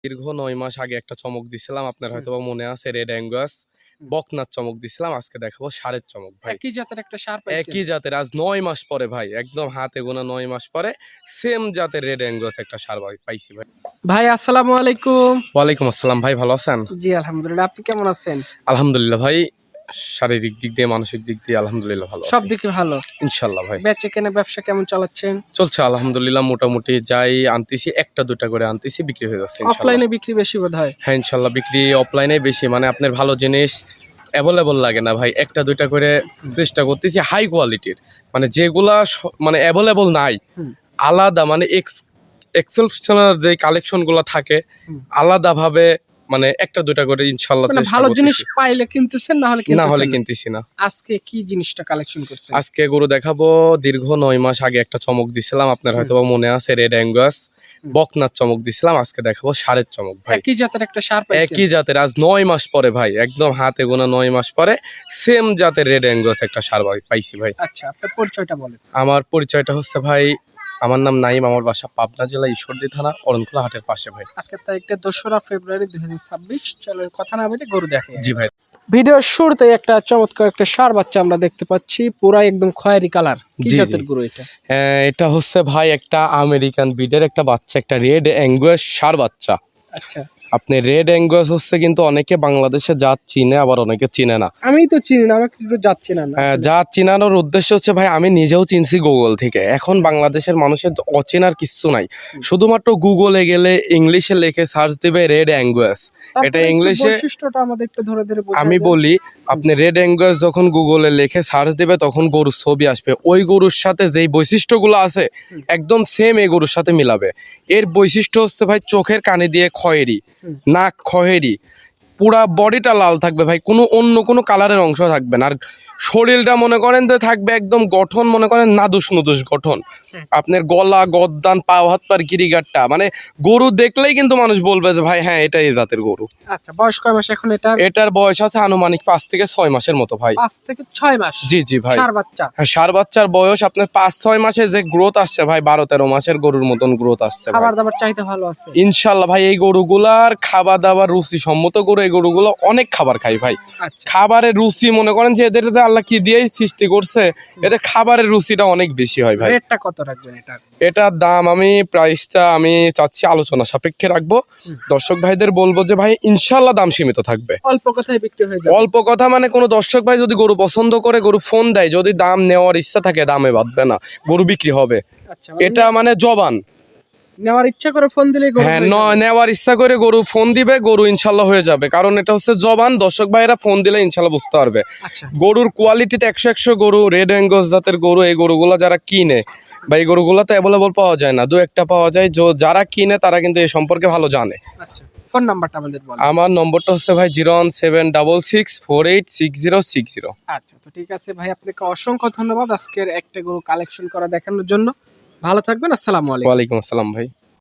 দীর্ঘ ৯ মাস আগে একটা চমক দিছিলাম, আপনার হয়তোবা মনে আছে, রেড অ্যাঙ্গাস বকনার চমক দিছিলাম। আজকে দেখাবো ষাঁড়ের চমক ভাই। একই জাতের একটা ষাঁড় পাইছেন? একই জাতের, আজ ৯ মাস পরে ভাই, একদম হাতে গোনা ৯ মাস পরে সেম জাতের রেড অ্যাঙ্গাস একটা ষাঁড় পাইছি ভাই। ভাই আসসালামু আলাইকুম। ওয়ালাইকুম আসসালাম ভাই, ভালো আছেন? জি আলহামদুলিল্লাহ, আপনি কেমন আছেন? আলহামদুলিল্লাহ ভাই, শারীরিক দিক দিয়ে মানসিক দিক দিয়ে আলহামদুলিল্লাহ ভালো সব আছি দিকে ভালো। ইনশাআল্লাহ ভাই। বেচে কেনা ব্যবসা কেমন চালাচ্ছেন? চলছে আলহামদুলিল্লাহ, মোটামুটি যাই আনতেছি একটা দুটা করে আনতেছি, বিক্রি হয়ে যাচ্ছে ইনশাআল্লাহ। অফলাইনে বিক্রি বেশি বোধহয়। হ্যাঁ ইনশাআল্লাহ, বিক্রি অফলাইনে বেশি, মানে আপনার ভালো জিনিস অ্যাভেলেবল লাগে না ভাই, একটা দুইটা করে চেষ্টা করতেছি হাই কোয়ালিটির, মানে যেগুলা মানে অ্যাভেলেবল নাই আলাদা, মানে এক্সেপশনাল যে কালেকশন গুলা থাকে আলাদাভাবে, মানে একটা দুইটা করে ইনশাআল্লাহ মানে চেষ্টা ভালো জিনিস করতেছি। পাইলে কিনতেছেন, না হলে না হলে কিনতেছেন না। কিনতেছি না। আজকে কি জিনিসটা কালেকশন করছেন? আজকে গরু দেখাবো, দীর্ঘ ৯ মাস আগে একটা চমক দিছিলাম, আপনার হয়তোবা মনে আছে, রেড অ্যাঙ্গাস বকনার চমক দিছিলাম। আজকে দেখাবো ষাঁড়ের চমক ভাই। একই জাতের একটা ষাঁড় পাইছেন? একই জাতের, আজ ৯ মাস পরে ভাই, একদম হাতে গোনা ৯ মাস পরে সেম জাতের রেড অ্যাঙ্গাস একটা ষাঁড় পাইছি ভাই। আচ্ছা, আপনার পরিচয়টা বলেন। আমার পরিচয়টা হচ্ছে ভাই, আমার নাম নাইম, আমার বাসা পাবনা জেলা ঈশ্বরদী থানা অরণখোলা হাটের পাশে ভাই। আজকে তারিখটা ২রা ফেব্রুয়ারি ২০২৬। চলো কথা না বলে গরু দেখে। জি ভাই। ভিডিওর শুরুতে একটা চমৎকার একটা ষাঁড় বাচ্চা আমরা দেখতে পাচ্ছি, পুরাই একদম খয়েরি কালার। কি জি, জাতের জি। গরু এটা? এটা হচ্ছে ভাই একটা আমেরিকান ব্রিডের একটা বাচ্চা, একটা রেড অ্যাঙ্গাস ষাঁড় বাচ্চা। আচ্ছা, আপনি রেড অ্যাঙ্গাস হচ্ছে কিন্তু অনেকে বাংলাদেশে জাত চিনে, আবার অনেকে চিনে না। আমি তো চিনি না, আমাকে একটু যাচ্ছি না। জাত চিনানোর উদ্দেশ্য হচ্ছে ভাই, আমি নিজেও চিনছি গুগল থেকে। এখন বাংলাদেশের মানুষের অচেনার কিচ্ছু নাই, শুধুমাত্র গুগলে গেলে ইংলিশে লিখে সার্চ দিবে রেড অ্যাঙ্গাস, এটা ইংলিশে। বৈশিষ্ট্যটা আমাদের একটু ধরে ধরে আমি বলি, আপনি রেড অ্যাঙ্গাস যখন গুগলে লিখে সার্চ দিবে তখন গরুর ছবি আসবে, ওই গরুর সাথে যেই বৈশিষ্ট্যগুলো আছে একদম সেম এই গরুর সাথে মিলাবে। এর বৈশিষ্ট্য হচ্ছে ভাই, চোখের কানে দিয়ে খয়েরি, নাক খয়েরি, পুরা বডিটা লাল থাকবে ভাই, অন্য কোনো কালারের অংশ থাকবে না। আর শরীরটা মনে করেন যে থাকবে একদম গঠন, মনে করেন নাদুস নুদুস গঠন। আপনার গলা, গদ্দান, পাও, হাত পার, গিরিগাটটা, মানে গরু দেখলেই কিন্তু মানুষ বলবে যে ভাই হ্যাঁ এটাই জাতের গরু। আচ্ছা, বয়স কয় মাস এখন এটা? এটার বয়স আছে আনুমানিক 5 থেকে 6 মাসের মতো ভাই। 5 থেকে 6 মাস? জি জি ভাই। ষাঁড় বাচ্চা? হ্যাঁ, ষাঁড় বাচ্চার বয়স আপনার 5-6 মাসে যে গ্রোথ আসছে ভাই, 12-13 মাসের গরুর মতন গ্রোথ আসছে ভাই। খাবার দাবার চাইতে ভালো আছে ইনশাল্লাহ ভাই। এই গরুগুলার খাবার দাবার রুচি সম্মত গরু, এই গরুগুলো অনেক খাবার খাই ভাই। আচ্ছা, খাবারের রুচি মনে করেন যে এদের যে আল্লাহ কি দিয়েই সৃষ্টি করছে, এদের খাবারের রুচিটা অনেক বেশি হয় ভাই। রেটটা কত রাখবেন এটা? এটার দাম প্রাইসটা আমি চাচ্ছি আলোচনা সাপেক্ষে রাখবো। দর্শক ভাইদের বলবো যে ভাই ইনশাল্লাহ দাম সীমিত থাকবে, অল্প কথায় বিক্রি হয়ে যাবে। অল্প কথা, মানে কোনো দর্শক ভাই যদি গরু পছন্দ করে, গরু ফোন দেয়, যদি দাম নেওয়ার ইচ্ছা থাকে দামে বাঁধবে না, গরু বিক্রি হবে। আচ্ছা, এটা মানে জবান। নেওয়ার ইচ্ছা করে ফোন দিলেই গরু হ্যাঁ, হয়ে যাবে? নেওয়ার ইচ্ছা করে গরু ফোন দিবে, গরু ইনশাল্লাহ হয়ে যাবে, কারণ এটা হচ্ছে জবান। দর্শক ভাইরা ফোন দিলে ইনশাল্লাহ বুঝতে পারবে। আচ্ছা, গরুর কোয়ালিটিতে 100 গরু, রেড অ্যাঙ্গাস জাতের গরু, এই গরুগুলো যারা কিনে বা এই গরুগুলো তো অ্যাভেলেবল পাওয়া যায় না, দু একটা পাওয়া যায়, যারা কিনে তারা কিন্তু এই সম্পর্কে ভালো জানে। আচ্ছা, ফোন নাম্বারটা আমাদের বলেন। আমার নম্বরটা হচ্ছে ভাই 01766486060। আচ্ছা, তো ঠিক আছে ভাই, আপনাকে অসংখ্য ধন্যবাদ আজকের একটা গরু কালেকশন করা দেখানোর জন্য। ভালো থাকবেন, আসসালামু আলাইকুম। ওয়ালাইকুম আসসালাম ভাই।